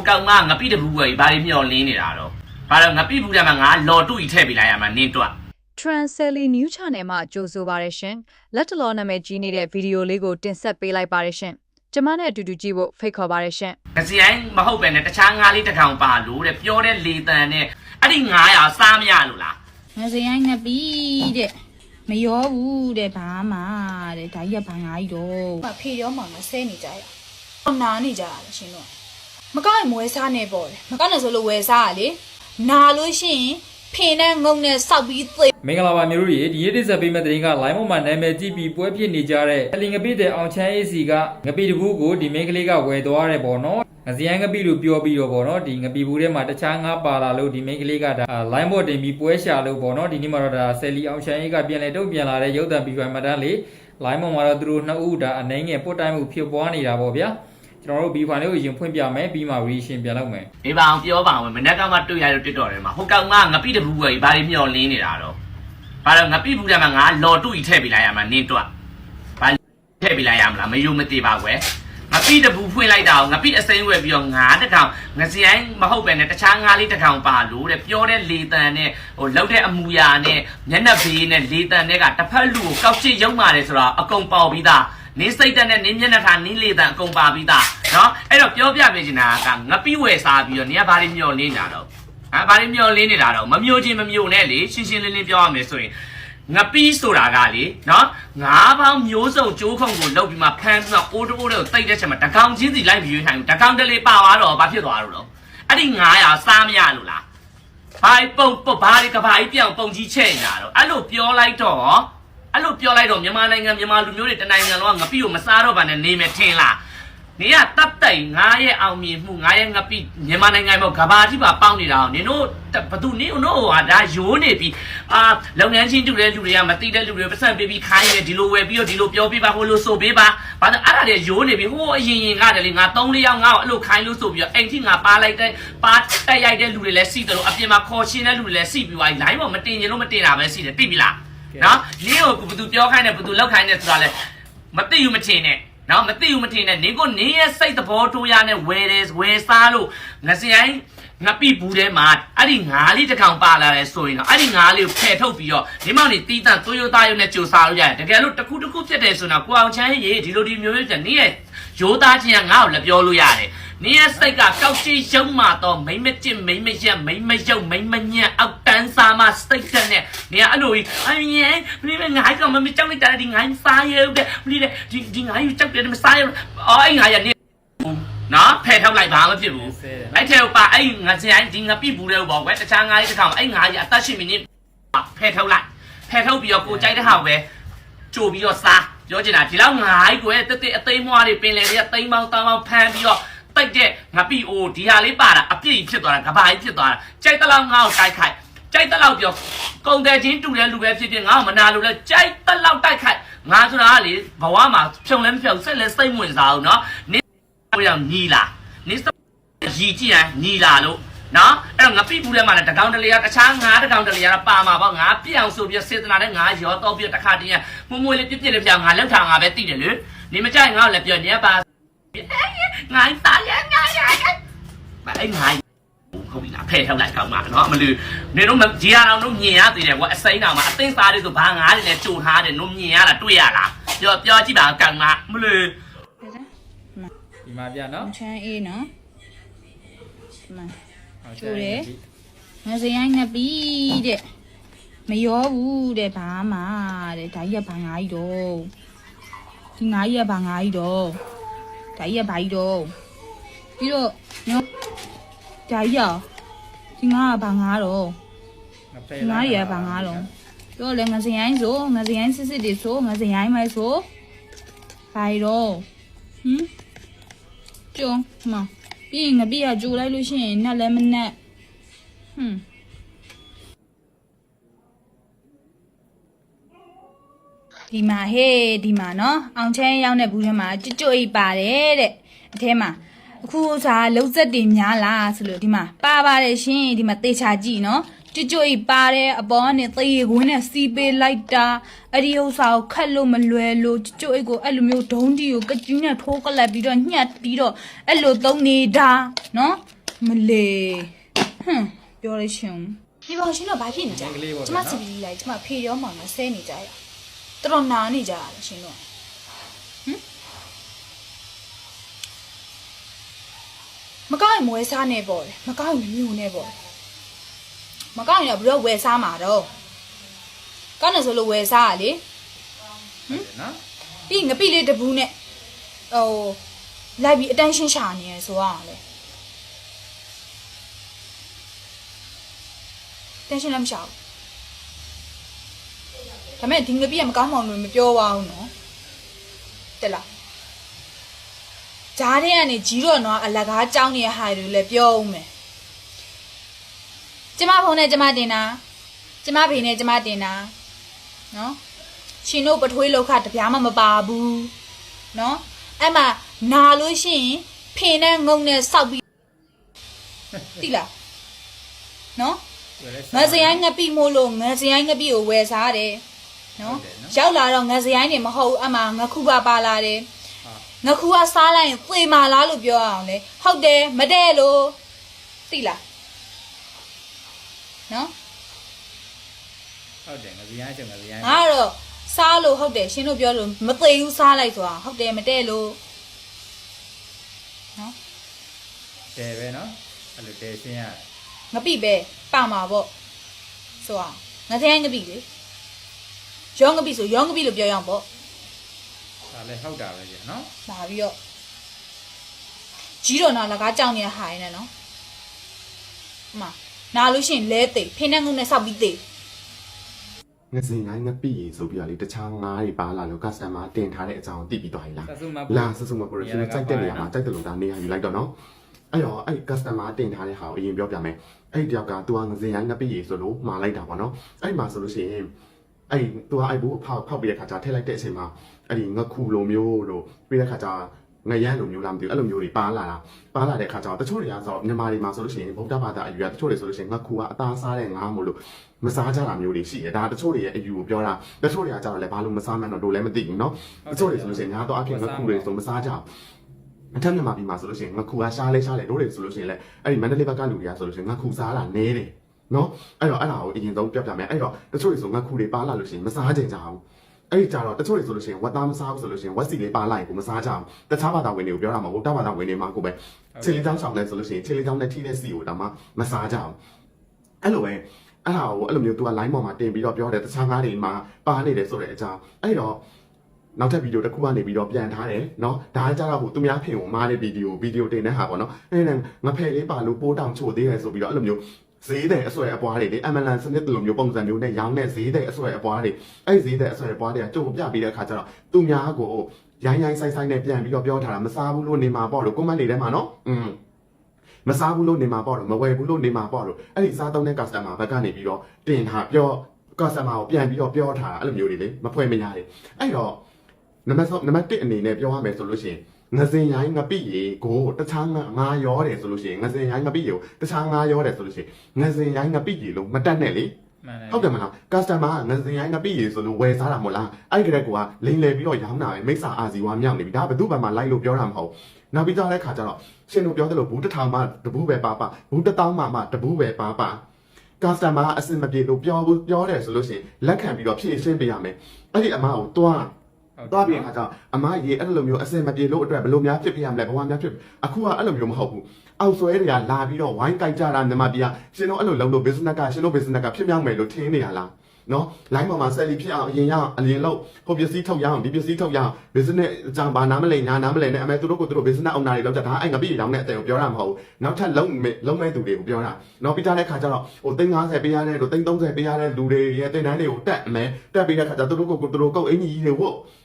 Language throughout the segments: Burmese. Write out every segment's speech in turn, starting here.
ဟုတ်ကောင်ငါပြတဲ့ဘူးကြီးဘာတွေမျောလင်းနေတာတော့ဘာလို့ငါပြဘူးတယ်မှာငါလော်တူကြီးထည့်ပေးလိုက်ရမှာနင်းတွတ် Transeli New Channel မှာကြိုဆိုပါရရှင်လက်တလောနာမည်ကြီးနေတဲ့ဗီဒီယိုလေးကိုတင်ဆက်ပေးလိုက်ပါရရှင်ကျမနဲ့အတူတူကြည့်ဖို့ဖိတ်ခေါ်ပါရရှင်ငစီတိုင်းမဟုတ်ပဲနဲ့တခြားငါးလေးတစ်ကောင်ပါလို့တဲ့ပြောတဲ့လေတန်နဲ့အဲ့ဒီ900စားမရလို့လားငစီတိုင်းငပိတဲ့မရောဘူးတဲ့ဘာမှတဲ့ဒါကြီးကဘာငါကြီးတော့မဖေရောမှမဆဲနေကြရနားနေကြရရှင်တို့မကောင်းရင်မွဲစားနေပေါ့လေမကောင်းတယ်ဆိုလို့ဝယ်စားရလေနာလို့ရှိရင်ဖေနဲ့ငုံနဲ့စောက်ပြီးသေမင်္ဂလာပါမျိုးတို့ရေဒီရေးတစ်ဆက်ပေးမဲ့တဲ့ရင်က line ပေါ်မှာနာမည်ကြည့်ပြီးပွဲဖြစ်နေကြတဲ့အလင်ငပိတဲ့အောင်ချမ်းအေးစီကငပိတကူကိုဒီမင်းကလေးကဝယ်သွားရတယ်ပေါ့နော်ငစရန်ငပိလို့ပြောပြီးတော့ပေါ့နော်ဒီငပိဘူးထဲမှာတခြားငါးပါလာလို့ဒီမင်းကလေးကဒါ line ပေါ်တင်ပြီးပွဲရှာလို့ပေါ့နော်ဒီနေ့မှာတော့ဒါဆယ်လီအောင်ချမ်းအေးကပြန်လဲတုံ့ပြန်လာတဲ့ရုပ်သံပြီးမှတန်းလေး line ပေါ်မှာတော့သူတို့နှစ်ဦးဒါအနေငယ်ပုတ်တိုင်းမှုဖြစ်ပွားနေတာပေါ့ဗျာကျွန်တော်တို့ B file လေးကိုရင်ဖွင့်ပြမယ်ပြီးမှ reaction ပြန်လုပ်မယ်။ဒီပါအောင်ပြောပါအောင်မနေ့ကမှတွေ့ရလို့တွေ့တော်တယ်မှာဟုတ်ကောင်ငါပြတဲ့ဘူးကြီးဘာတွေမျောလင်းနေတာတော့ဘာလို့ငါပြဘူးတယ်မှာငါလော်တူကြီးထည့်ပေးလိုက်ရမှာနင်းတွတ်ဘာထည့်ပေးလိုက်ရမလားမယုံမသိပါကွယ်ငါပြတဲ့ဘူးဖွင့်လိုက်တာငါပြအစိမ်းဝယ်ပြီးတော့ငါတစ်ကောင်ငစီတိုင်းမဟုတ်ပဲနဲ့တခြားငါးလေးတစ်ကောင်ပါလို့တဲ့ပြောတဲ့လေတန်နဲ့ဟိုလောက်တဲ့အမူအရာနဲ့မျက်နှာဘေးနဲ့လေတန်တွေကတစ်ဖက်လူကိုကောက်ချစ်ရုံပါတယ်ဆိုတာအကုန်ပေါပြီးသားနင်းစိတ်တက်နဲ့နင်းမျက်နှာထားနင်းလေတန်အကုန်ပါပြီးသားနော်အဲ့တော့ပြောပြပေးချင်တာကငါပြီးဝယ်စားပြီးတော့နင်ကဘာတွေမျောလင်းနေတာတော့ဘာတွေမျောလင်းနေတာတော့မမျောချင်းမမျောနဲ့လေရှင်းရှင်းလင်းလင်းပြောရမယ်ဆိုရင်ငါပြီးဆိုတာကလေနော်ငါးပေါင်းမျိုးစုံကျိုးခုံကိုလောက်ပြီးမှဖမ်းပြီးမှအိုးတိုးတွေကိုတိတ်တဲ့ချက်မှာတကောင်ချင်းစီလိုက်ပြီးရွေးထိုင်တကောင်တလေပါသွားတော့ဘာဖြစ်သွားလို့အဲ့ဒီ900စားမရလို့လားဘာပုံဘာတွေကဘာကြီးပြောင်းပုံကြီးချဲ့နေတာတော့အဲ့လိုပြောလိုက်တော့မြန်မာနိုင်ငံမြန်မာလူမျိုးတွေတနိုင်ငံလုံးကငပိကိုမစားတော့ပါနဲ့နေမယ်ထင်လားနေကတပ်တိုင်ငါရဲ့အောင်မြင်မှုငါရဲ့ငပိမြန်မာနိုင်ငံမှာကဘာတိပါပေါင်းနေတာနင်တို့ဘသူနင်တို့ဟာဒါရိုးနေပြီလုပ်ငန်းချင်းတူတဲ့လူတွေကမသိတဲ့လူတွေပတ်စံပေးပြီးခိုင်းနေဒီလိုဝယ်ပြီးတော့ဒီလိုပြောပြပါဟိုလိုဆိုပေးပါဘာလို့အဲ့ဒါတွေရိုးနေပြီဟိုအရင်ကတည်းကငါ3-4ယောက်ငါ့ကိုအဲ့လိုခိုင်းလို့ဆိုပြီးတော့အိမ်ထိငါပါလိုက်တဲ့ပါတက်ရိုက်တဲ့လူတွေလည်းစီတယ်လို့အပြင်မှာခေါ်ရှင်းတဲ့လူတွေလည်းစီပြီးသွားပြီ line ပေါ်မတင်ရင်လို့မတင်တာပဲစီတယ်သိပြီလားနော်နင်းကိုဘသူပြောခိုင်းတယ်ဘသူလောက်ခိုင်းတယ်ဆိုတာလဲမသိဘူးမထင်နဲ့နော်မသိဘူးမထင်နဲ့နင်းကိုနင်းရဲ့စိတ်သဘောထိုးရနဲ့ဝယ်စားလို့ငစရိုင်းငပိဘူးထဲမှာအဲ့ဒီငါးလေးတစ်ကောင်ပါလာတယ်ဆိုရင်တော့အဲ့ဒီငါးလေးကိုဖယ်ထုတ်ပြီးတော့ဒီမောင်နေတီးတန့်သွေးရိုးသားရုံနဲ့ကြိုစားလို့ရတယ်တကယ်လို့တစ်ခုဖြစ်တယ်ဆိုတော့ကိုအောင်ချမ်းရေဒီလိုဒီမျိုးမျိုးပြန်နင်းရဲ့ရိုးသားချင်းကငါ့ကိုလည်းပြောလို့ရတယ်နင်းရဲ့စိတ်ကကောက်ချီရုံမှတော့မိမကျင့်မိမရက်မိမရုပ်မိမညံ့အောက်တန်းစားမှစိတ်တက်နဲ့နင်ကအဲ့လိုကြီးအရင်ဘယ်ငါးကောင်မကြောက်လိုက်တာဒီငါးစားရုပ်တဲ့ဘယ်ဒီငါးယူကြောက်တယ်မစားရုပ်အဲ့ငါးရနင်နော်ဖယ်ထုတ်လိုက်ဘာမှဖြစ်ဘူးအဲ့ထဲပါအဲ့ငါစရိုင်းဒီငါပြဘူးတဲ့ဘောကွယ်တခြားငါးလေးတစ်ကောင်အဲ့ငါးရအသက်ရှင်မိနစ်ဖယ်ထုတ်လိုက်ဖယ်ထုတ်ပြီးတော့ကိုကြိုက်တဲ့ဟာပဲကြိုပြီးတော့စားပြောချင်တာဒီလောက်ငါးကွယ်တက်အသိမ်းမွားတွေပင်လေတွေကသိမ်းပေါင်းတောင်းပေါင်းဖမ်းပြီးတော့တိုက်တဲ့ငါပြီအိုဒီဟာလေးပါတာအပြည့်ဖြစ်သွားတာကဘာကြီးဖြစ်သွားတာကြိုက်တလောက်ငါ့ကိုတိုက်ခိုက်ကြိုက်တလောက်ပြောကုံတယ်ချင်းတူတဲ့လူပဲဖြစ်ဖြစ်ငါ့ကိုမနာလို့လဲကြိုက်တလောက်တိုက်ခိုက်ငါဆိုတာကလေဘဝမှာဖြုံလဲမဖြုံစိတ်လဲစိတ်ဝင်စားအောင်နော်နင်းပြောညီလာနင်းရီကြည့်ရင်ညီလာလို့နော်အဲ့တော့ငါပြီဘူးထဲမှာလည်းတကောင်တလေကတခြားငါးတကောင်တလေကပါမှာပေါ့ငါပြအောင်ဆိုပြီးစေတနာနဲ့ငါရောတော့ပြီးတခါတည်းမွမွေးလေးပြစ်လေးပြောင်းငါလောက်ထားငါပဲသိတယ်လေနင်းမကြိုက်ငါ့ကိုလည်းပြောနေပါငါစားရငါရအဲ့ငါဟုတ်ပြီလားဖဲထုတ်လိုက်ကောင်းပါနော်မလို့နေတော့ဒီဟာတော့မြင်ရသေးတယ်ကွာအစိမ်းတော်မှာအသိစားလေးဆိုဘာငါးတွေလဲကြိုထားတယ်နုံမြင်ရတာတွေ့ရလားပြောကြည့်ပါကောင်းပါမလို့ဒီမှာပြနော်ချမ်းအေးနော်ကျိုးတယ်ငစရိုင်းငပိတဲ့မရောဘူးတဲ့ဘာမှတဲ့ဒါကြီးကဘာငါကြီးတော့ဒီငါကြီးကဘာငါကြီးတော့ဒါကြီးကဘာကြီးတော့ပြီးတော့နော်ဒါကြီးရောဒီငါကဘာငါတော့ငါရဘာငါတော့ပြောလေငစရိုင်းဆိုငစရိုင်းစစ်တွေဆိုငစရိုင်းမိုက်ဆိုဘာတော့ကျုံမပြီးငပိကကြိုလိုက်လို့ရှိရင်နက်လည်းမနက်ဒီမှာဟေးဒီမှာနော်အောင်ချမ်းရောက်တဲ့ဘူးထဲမှာကြွအိပ်ပါတယ်တဲ့အထဲမှာအခုစားလုံးဆက်တွေများလားဆိုလို့ဒီမှာပါပါတယ်ရှင်ဒီမှာသေချာကြည့်နော်ကြွအိပ်ပါတယ်အပေါ်ကနေသေခွင်းနဲ့စီးပေးလိုက်တာအဲ့ဒီဥစ္စာကိုခတ်လို့မလွယ်လို့ကြွအိပ်ကိုအဲ့လိုမျိုးဒုံးတီကိုကကျူးနဲ့ထိုးကလပ်ပြီးတော့ညှက်ပြီးတော့အဲ့လိုသုံးနေတာနော် မလေးဟမ်ပြောရရှင်ဒီပေါ်ရှင်တော့ဘာဖြစ်နေကြလဲကျမစီပီလိုက်ကျမဖေရောမောင်နဲ့ဆဲနေကြရတော်တော်နာနေကြရတယ်ရှင်တို့မကောင်းရင်မဝဲစားနေပေါ့လေမကောင်းရင်မမြူနေပေါ့မကောင်းရင်တော့ဘယ်တော့ဝဲစားမှာတော့ကောင်းတယ်ဆိုလို့ဝဲစားရလေနော်ပြီးငပိလေးတပူးနဲ့ဟိုလိုက်ပြီးအတန်းရှင်းရှာနေရဆိုရအောင်လေတန်းရှင်းလည်းမရှာဘူးဒါမဲ့ဒီငပိကမကောင်းမှလို့မပြောပါဘူးနော်တက်လားဂျားတဲ့ကနေကြီးတော့နော်အလကားကြောင်းနေတဲ့ဟာတွေလည်းပြောဦးမယ်ကျမဖုန်းနဲ့ကျမတင်တာကျမဖေနဲ့ကျမတင်တာနော်ရှင်တို့ပထွေးလောက်ခတပြားမှမပါဘူးနော်အဲ့မှာနာလို့ရှိရင်ဖင်နဲ့ငုံနဲ့စောက်ပြီးတိလားနော်ငါစရိုင်းငပိမို့လို့ငါစရိုင်းငပိကိုဝယ်စားတယ်နော်ရောက်လာတော့ငါစရိုင်းနေမဟုတ်အမှငါခုပါလာတယ်ငါခုကစားလိုက်ရင်သေမာလားလို့ပြောအောင်လေဟုတ်တယ်မတဲ့လို့သိလားနော်ဟုတ်တယ်ငါစရိုင်းချက်ငါစရိုင်းငါတော့စားလို့ဟုတ်တယ်ရှင်တို့ပြောလို့မသေးဘူးစားလိုက်ဆိုတာဟုတ်တယ်မတဲ့လို့နော်တဲပဲနော်အဲ့လိုတဲရှင်းရငပိပဲပမှာပေါ့ဆိုအောင်ငါတဲ့ငပိလေရောငပိဆိုရောငပိလို့ပြောရအောင်ပေါ့ဒါလည်းဟုတ်တာပဲကြာနော်လာပြီးတော့ကြီးတော်နာလကားကြောက်နေတဲ့ဟာရင်းနဲ့နော်အမနာလို့ရှိရင်လဲသိဖိနေငုံနဲ့စောက်ပြီးသိငစင်ငိုင်းငပိရေဆိုပြီးတော့လေတခြားငါးတွေပါလာလို့ကစတမာတင်ထားတဲ့အကြောင်းသိပြီးသွားပြီလားလာဆဆုမပရိုရှင်စိုက်တဲ့နေရာမှာစိုက်တယ်လို့ဒါနေရာယူလိုက်တော့နော်အဲ့တော့အဲ့ကစတမာတင်ထားတဲ့ဟာကိုအရင်ပြောပြမယ်အဲ့တယောက်ကသူကငစင်ငိုင်းငပိရေဆိုလို့မှာလိုက်တာပေါ့နော်အဲ့မှာဆိုလို့ရှိရင်အဲ့သူကအဲ့ဘူးဖောက်ပြီးတဲ့ခါကျထည့်လိုက်တဲ့အချိန်မှာအဲ့ဒီငခုလိုမျိုးလို့ပြီးတဲ့ခါကျငရမ်းလိုမျိုးလားမသိဘူးအဲ့လိုမျိုးတွေပါလာတဲ့ခါကျတော့တချို့တွေကဆိုမြန်မာတွေမှာဆိုလို့ရှိရင်ဗုဒ္ဓဘာသာအယူကတချို့တွေဆိုလို့ရှိရင်ငခုကအသားစားတဲ့ငါးမို့လို့မစားကြတာမျိုးတွေရှိတယ်ဒါတချို့တွေရဲ့အယူကိုပြောတာတချို့တွေကကျတော့လည်းဘာလို့မစားမှန်းတော့လည်းမသိဘူးเนาะတချို့တွေဆိုလို့ရှိရင်ညာတော့အပြင်ငခုတွေဆိုမစားကြဘူးအထက်မြန်မာပြည်မှာဆိုလို့ရှိရင်ငခုကရှားလဲတို့တွေဆိုလို့ရှိရင်လည်းအဲ့ဒီမန္တလေးဘက်ကလူတွေကဆိုလို့ရှိရင်ငခုစားတာနဲတယ်နော်အဲ့တော့အဲ့ဒါကိုအရင်ဆုံးပြပြမယ်အဲ့တော့တချို့တွေဆိုငခုတွေပါလာလို့ရှိရင်မစားကြင်ကြဘူးအဲ့ဒီကြတော့တချို့တွေဆိုလို့ရှိရင်ဝက်သားမစားဘူးဆိုလို့ရှိရင်ဝက်စီလေးပါလာရင်ကိုမစားကြဘူးတခြားဘာသာဝင်တွေကိုပြောတာမဟုတ်တဘာသာဝင်တွေမှာကိုပဲချီလီတောင်းဆောင်လဲဆိုလို့ရှိရင်ချီလီတောင်းနဲ့ထိတဲ့စီကိုတောင်မှမစားကြဘူးအဲ့လိုပဲအဲ့ဒါကိုအဲ့လိုမျိုး तू က line ပေါ်မှာတင်ပြီးတော့ပြောတယ်တခြားငါးတွေမှာပါနေတယ်ဆိုတဲ့အကြောင်းအဲ့တော့နောက်ထပ်ဗီဒီယိုတစ်ခုကနေပြီးတော့ပြန်ထားတယ်เนาะဒါကကြတော့သူများဖင်ကိုမားတဲ့ဗီဒီယိုတင်တဲ့ဟာပေါ့เนาะအဲ့ဒါငါဖယ်လေးပါလို့ပိုးတောင်ချို့သေးတယ်ဆိုပြီးတော့အဲ့လိုမျိုးဈေးတဲ့အဆွဲအပွားတွေလေအမလန်စနစ်လိုမျိုးပုံစံမျိုးနဲ့ရောင်းတဲ့ဈေးတဲ့အဆွဲအပွားတွေအဲ့ဈေးတဲ့အဆွဲအပွားတွေကကြုံပြပြီးတဲ့အခါကျတော့သူများကိုရိုင်းဆိုင်နဲ့ပြန်ပြီးတော့ပြောထားတာမစားဘူးလို့နေမှာပေါ့လို့ comment တွေထဲမှာเนาะမစားဘူးလို့နေမှာပေါ့လို့မဝယ်ဘူးလို့နေမှာပေါ့လို့အဲ့ဒီစားသုံးတဲ့ customer ဘက်ကနေပြီးတော့တင်ထားပြော customer ကိုပြန်ပြီးတော့ပြောထားတာအဲ့လိုမျိုးတွေလေမဖွဲ့မရတယ်အဲ့တော့နံပါတ်1အနေနဲ့ပြောရမယ်ဆိုလို့ရှိရင်ငစင်ရိုင်းငပိရေကိုတခြားငါရောတယ်ဆိုလို့ရှိရင်ငစင်ရိုင်းငပိရေကိုတခြားငါရောတယ်ဆိုလို့ရှိရင်ငစင်ရိုင်းငပိရေလို့မတက်နဲ့လေဟုတ်တယ်မလား customer ငစင်ရိုင်းငပိရေဆိုလို့ဝယ်စားတာမဟုတ်လားအဲ့ဒီကလေးကလိန်လေပြီးတော့ရောင်းတာပဲမိစ္ဆာအာဇီဝမြောက်နေပြီဒါဘယ်သူမှလိုက်လို့ပြောတာမဟုတ်နောက်ပြီးတော့တဲ့ခါကျတော့ရှင်တို့ပြောတယ်လို့ဘူးတစ်ထောင်မှတဘူးပဲပါဘူးတစ်တောင်းမှတဘူးပဲပါ customer အစင်မပြေလို့ပြောတယ်ဆိုလို့ရှိရင်လက်ခံပြီးတော့ဖြည့်ရှင်းပေးရမယ်အဲ့ဒီအမကိုတွားပြီးခါကျအမရေအဲ့လိုမျိုးအစင်မပြေလို့အတွက်ဘယ်လိုများဖြစ်ပြရမလဲဘဝများဖြစ်အခုကအဲ့လိုမျိုးမဟုတ်ဘူးအောက်ဆွဲတွေကလာပြီးတော့ဝိုင်းကြိုက်ကြတာမြန်မာပြည်ကရှင်တို့အဲ့လိုလုံးလို့ business ကရှင်တို့ business ကဖြစ်မြောက်မယ်လို့ထင်နေရလားနော် line ပေါ်မှာ sell ဖြစ်အောင်အရင်လို့ဟိုပစ္စည်းထုတ်ရအောင်ဒီပစ္စည်းထုတ်ရအောင် business အကြောင်းဘာနားမလဲညာနားမလဲနဲ့အမေသူတို့ကိုသူတို့ business owner တွေလောက်ကြဒါအဲ့ငါပြည်တောင်းတဲ့အတဲ့ကိုပြောတာမဟုတ်ဘူးနောက်ထပ်လုံးမဲ့သူတွေကိုပြောတာနော်ပြီးကြတဲ့ခါကျတော့ဟို350ပေးရတဲ့တို့330ပေးရတဲ့လူတွေရဲ့တင်တန်းတွေကိုတက်အမယ်တက်ပြီးတဲ့ခါကျသူတို့ကိုသူတို့ကုတ်အင်ကြီးတွေ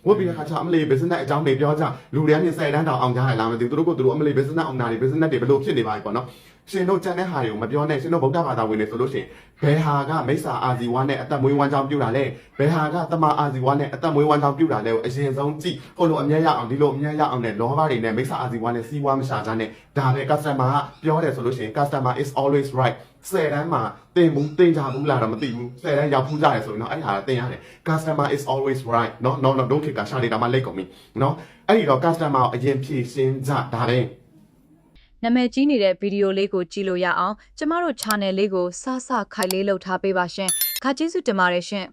ဝတ်ပြီးတဲ့ခါကျအမလေး business အကြောင်းတွေပြောကြလူတွေကနေ10တန်းတောင်အောင်ကြရလားမသိဘူးသူတို့ကိုသူတို့အမလေး business owner တွေ business တွေဘယ်လိုဖြစ်နေပါလဲပေါ့နော်ရှင်တို့ကြံတဲ့ဟာတွေကိုမပြောနဲ့ရှင်တို့ဗုဒ္ဓဘာသာဝင်တွေဆိုလို့ရှိရင်ဘယ်ဟာကမိစ္ဆာအာဇီဝနဲ့အသက်မွေးဝမ်းကြောင်းပြုတာလဲဘယ်ဟာကတမအာဇီဝနဲ့အသက်မွေးဝမ်းကြောင်းပြုတာလဲကိုအရင်ဆုံးကြည့်ဟိုလိုအမြဲရအောင်ဒီလိုအမြဲရအောင်နဲ့လောဘတွေနဲ့မိစ္ဆာအာဇီဝနဲ့စီးပွားမရှာကြနဲ့ဒါပဲ customer ကပြောတယ်ဆိုလို့ရှိရင် customer is always right 10တန်းမှာတင်ကြဘူးလားတော့မသိဘူး10တန်းရောက်ဖူးကြတယ်ဆိုရင်တော့အဲ့ဟာတင်ရတယ် customer is always right နော် don't take ကရှာနေတာမှလိတ်ကုန်ပြီနော်အဲ့ဒီတော့ customer ကိုအရင်ဖြည့်ရှင်းကြဒါပဲ နာမည်ကြီးနေတဲ့ဗီဒီယိုလေးကိုကြည့်လို့ရအောင်ကျမတို့ channel လေးကိုစခိုင်လေးလုပ်ထားပေးပါရှင်ခါကျေးဇူးတင်ပါတယ်ရှင်